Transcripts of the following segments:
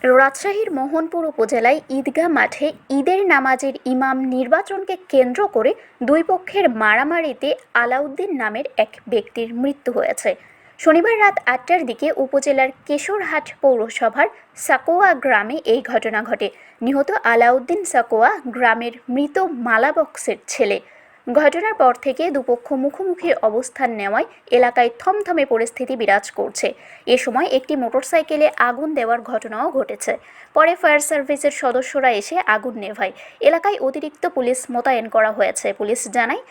রাজশাহীর মোহনপুর উপজেলায় ঈদগাহ মাঠে ঈদের নামাজের ইমাম নির্বাচনকে কেন্দ্র করে দুই পক্ষের মারামারিতে আলাউদ্দিন নামের এক ব্যক্তির মৃত্যু হয়েছে। শনিবার রাত ৮টার দিকে উপজেলার কেশরহাট পৌরসভার সাকোয়া গ্রামে এই ঘটনা ঘটে। নিহত আলাউদ্দিন সাকোয়া গ্রামের মৃত মালাবক্সের ছেলে। ঘটনার পর থেকে দুপক্ষ মুখোমুখি অবস্থান নেওয়ায় এলাকায় থমথমে পরিস্থিতি বিরাজ করছে। এ সময় একটি মোটরসাইকেলে আগুন দেওয়ার ঘটনাও ঘটেছে। পরে ফায়ার সার্ভিসের সদস্যরা এসে আগুন নেভায়। এলাকায় অতিরিক্ত পুলিশ মোতায়েন করা হয়েছে। পুলিশ জানায়,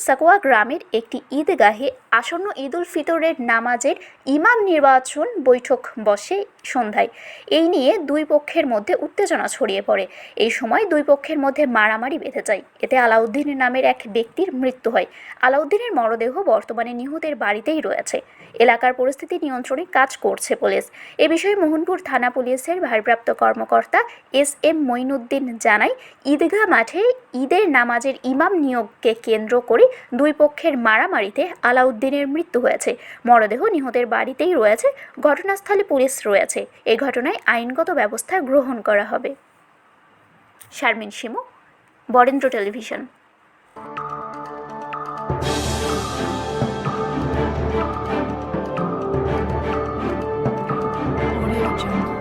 সাকোয়া গ্রামের একটি ঈদগাহে আসন্ন ঈদুল ফিতরের নামাজের ইমাম নির্বাচন বৈঠক বসে সন্ধ্যায়। এই নিয়ে দুই পক্ষের মধ্যে উত্তেজনা ছড়িয়ে পড়ে। এই সময় দুই পক্ষের মধ্যে মারামারি বেঁধে যায়। এতে আলাউদ্দিন নামের এক ব্যক্তির মৃত্যু হয়। আলাউদ্দিনের মরদেহ বর্তমানে নিহতের বাড়িতেই রয়েছে। এলাকার পরিস্থিতি নিয়ন্ত্রণে কাজ করছে পুলিশ। এ বিষয়ে মোহনপুর থানা পুলিশের ভারপ্রাপ্ত কর্মকর্তা এস.এম. মঈনুদ্দিন জানায়, ঈদগাহ মাঠে ঈদের নামাজের ইমাম নিয়োগকে কেন্দ্র করে দুই পক্ষের মারামারিতে আলাউদ্দিনের মৃত্যু হয়েছে। মরদেহ নিহতের বাড়িতেই রয়েছে। ঘটনাস্থলে পুলিশ রয়েছে। এই ঘটনায় আইনগত ব্যবস্থা গ্রহণ করা হবে। Sharmin Shimu, Barendra television. Audio Jungle.